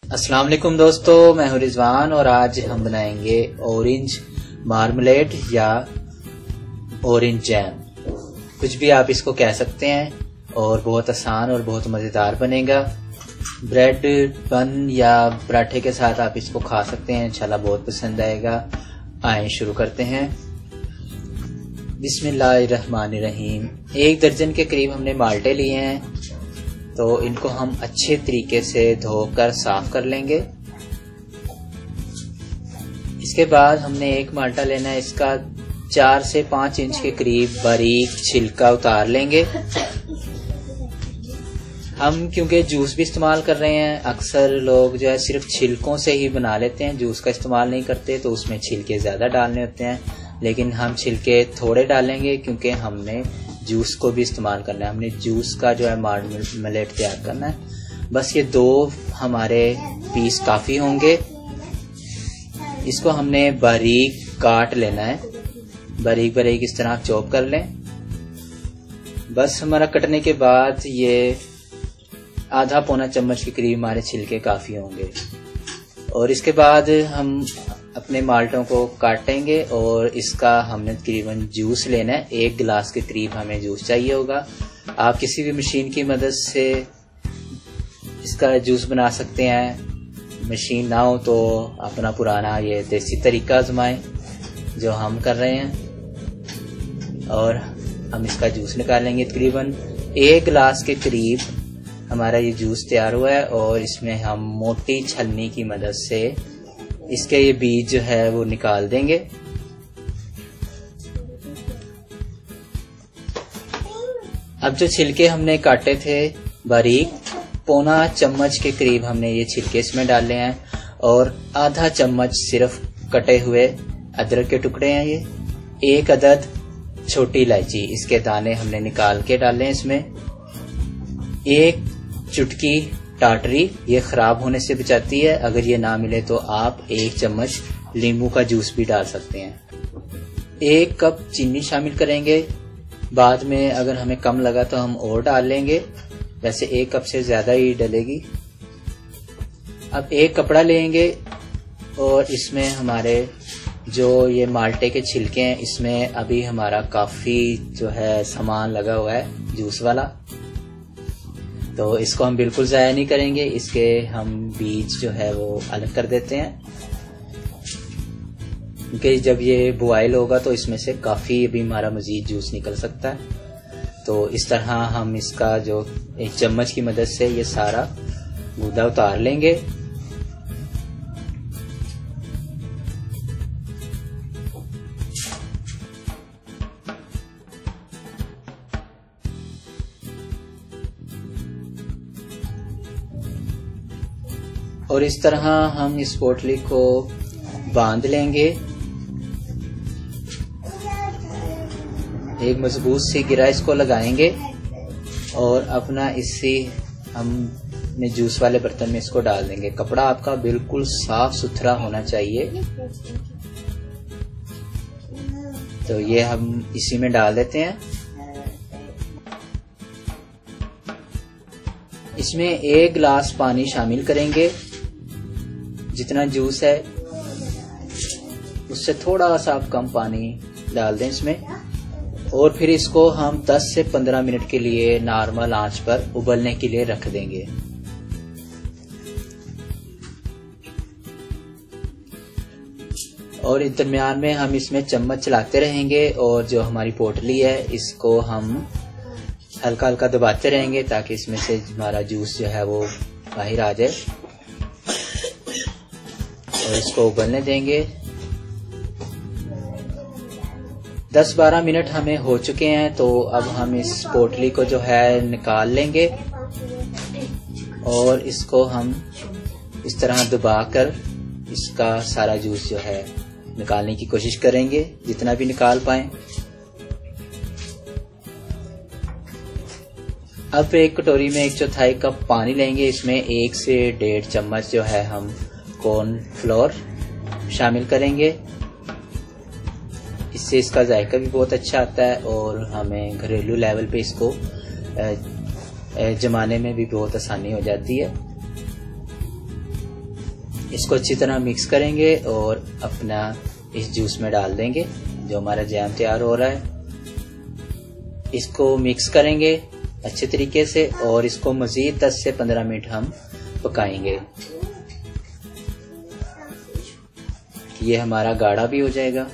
अस्सलाम वालेकुम दोस्तों, मैं हूं रिजवान और आज हम बनाएंगे ऑरेंज मार्मलेड या ऑरेंज जैम, कुछ भी आप इसको कह सकते हैं। और बहुत आसान और बहुत मज़ेदार बनेगा। ब्रेड बन या पराठे के साथ आप इसको खा सकते हैं, इंशाल्लाह बहुत पसंद आएगा। आए शुरू करते हैं। बिस्मिल्लाहिर्रहमानिर्रहीम। 1 दर्जन के करीब हमने माल्टे लिए हैं, तो इनको हम अच्छे तरीके से धोकर साफ कर लेंगे। इसके बाद हमने एक माल्टा लेना है, इसका 4 से 5 इंच के करीब बारीक छिलका उतार लेंगे। हम क्योंकि जूस भी इस्तेमाल कर रहे हैं, अक्सर लोग जो है सिर्फ छिलकों से ही बना लेते हैं, जूस का इस्तेमाल नहीं करते, तो उसमें छिलके ज़्यादा डालने होते हैं। लेकिन हम छिलके थोड़े डालेंगे क्योंकि हमने जूस को भी इस्तेमाल करना है, हमने जूस का जो है मार्मलेड तैयार करना है। बस ये 2 हमारे पीस काफ़ी होंगे। इसको हमने बारीक काट लेना है, बारीक बारीक इस तरह चॉप कर लें। बस हमारा कटने के बाद ये आधा पौना चम्मच के करीब हमारे छिलके काफ़ी होंगे। और इसके बाद हम अपने माल्टों को काटेंगे और इसका हमने तकरीबन जूस लेना है। 1 गिलास के करीब हमें जूस चाहिए होगा। आप किसी भी मशीन की मदद से इसका जूस बना सकते हैं। मशीन ना हो तो अपना पुराना ये देसी तरीका आजमाएं जो हम कर रहे हैं। और हम इसका जूस निकालेंगे। तकरीबन 1 गिलास के करीब हमारा ये जूस तैयार हुआ है और इसमें हम मोटी छलनी की मदद से इसके ये बीज जो है वो निकाल देंगे। अब जो छिलके हमने काटे थे बारीक, पौना चम्मच के करीब हमने ये छिलके इसमें डाले हैं और आधा चम्मच सिर्फ कटे हुए अदरक के टुकड़े हैं। ये 1 अदद छोटी इलायची, इसके दाने हमने निकाल के डाले हैं इसमें। 1 चुटकी टाटरी, ये खराब होने से बचाती है। अगर ये ना मिले तो आप 1 चम्मच नींबू का जूस भी डाल सकते हैं। 1 कप चीनी शामिल करेंगे। बाद में अगर हमें कम लगा तो हम और डाल लेंगे, वैसे 1 कप से ज्यादा ही डलेगी। अब 1 कपड़ा लेंगे और इसमें हमारे जो ये माल्टे के छिलके हैं, इसमें अभी हमारा काफी जो है सामान लगा हुआ है जूस वाला, तो इसको हम बिल्कुल ज़ाया नहीं करेंगे। इसके हम बीज जो है वो अलग कर देते हैं, क्योंकि जब ये बॉयल होगा तो इसमें से काफ़ी अभी हमारा मज़ीद जूस निकल सकता है। तो इस तरह हम इसका जो 1 चम्मच की मदद से ये सारा गूदा उतार लेंगे। और इस तरह हम इस पोटली को बांध लेंगे। एक मजबूत सी गिरा इसको लगाएंगे और अपना इसी हमने जूस वाले बर्तन में इसको डाल देंगे। कपड़ा आपका बिल्कुल साफ सुथरा होना चाहिए। तो ये हम इसी में डाल देते हैं। इसमें 1 गिलास पानी शामिल करेंगे। जितना जूस है उससे थोड़ा सा आप कम पानी डाल दें इसमें। और फिर इसको हम 10 से 15 मिनट के लिए नॉर्मल आंच पर उबलने के लिए रख देंगे। और इस दरमियान में हम इसमें चम्मच चलाते रहेंगे और जो हमारी पोटली है इसको हम हल्का हल्का दबाते रहेंगे ताकि इसमें से हमारा जूस जो है वो बाहर आ जाए। और इसको उबलने देंगे। 10-12 मिनट हमें हो चुके हैं, तो अब हम इस पोटली को जो है निकाल लेंगे और इसको हम इस तरह दबाकर इसका सारा जूस जो है निकालने की कोशिश करेंगे, जितना भी निकाल पाएं। अब एक कटोरी में 1/4 कप पानी लेंगे। इसमें 1 से 1.5 चम्मच जो है हम कॉर्नफ्लोर शामिल करेंगे। इससे इसका जायका भी बहुत अच्छा आता है और हमें घरेलू लेवल पे इसको जमाने में भी बहुत आसानी हो जाती है। इसको अच्छी तरह मिक्स करेंगे और अपना इस जूस में डाल देंगे जो हमारा जैम तैयार हो रहा है। इसको मिक्स करेंगे अच्छे तरीके से और इसको मज़ीद 10 से 15 मिनट हम पकाएंगे। ये हमारा गाढ़ा भी हो जाएगा।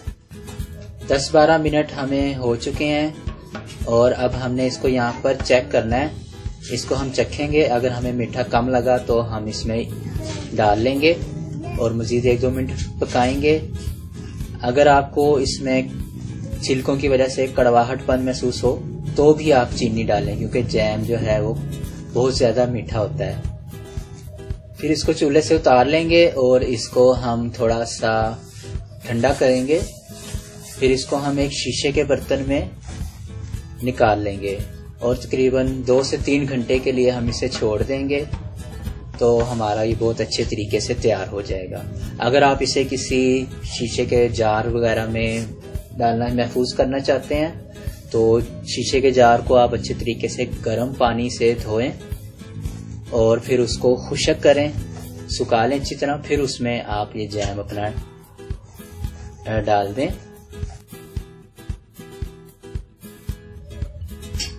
10-12 मिनट हमें हो चुके हैं और अब हमने इसको यहाँ पर चेक करना है। इसको हम चखेंगे, अगर हमें मीठा कम लगा तो हम इसमें डाल लेंगे और मज़ीद 1-2 मिनट पकाएंगे। अगर आपको इसमें छिलकों की वजह से कड़वाहटपन महसूस हो तो भी आप चीनी डालें, क्योंकि जैम जो है वो बहुत ज़्यादा मीठा होता है। फिर इसको चूल्हे से उतार लेंगे और इसको हम थोड़ा सा ठंडा करेंगे। फिर इसको हम एक शीशे के बर्तन में निकाल लेंगे और तकरीबन 2 से 3 घंटे के लिए हम इसे छोड़ देंगे, तो हमारा ये बहुत अच्छे तरीके से तैयार हो जाएगा। अगर आप इसे किसी शीशे के जार वगैरह में डालना महफूज करना चाहते हैं तो शीशे के जार को आप अच्छे तरीके से गर्म पानी से धोएं और फिर उसको खुश्क करें, सुखा लें अच्छी तरह। फिर उसमें आप ये जैम अपना डाल दें।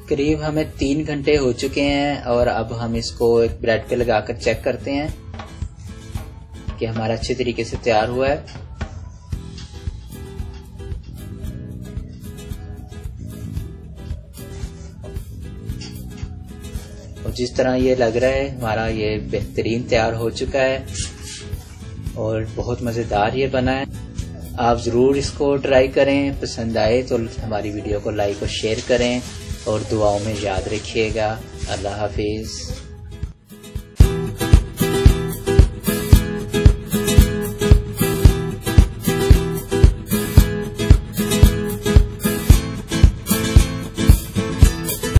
करीब हमें 3 घंटे हो चुके हैं और अब हम इसको एक ब्रेड पे लगाकर चेक करते हैं कि हमारा अच्छे तरीके से तैयार हुआ है। और जिस तरह ये लग रहा है हमारा ये बेहतरीन तैयार हो चुका है और बहुत मज़ेदार ये बना है। आप ज़रूर इसको ट्राई करें, पसंद आए तो हमारी वीडियो को लाइक और शेयर करें और दुआओं में याद रखिएगा। अल्लाह हाफिज़।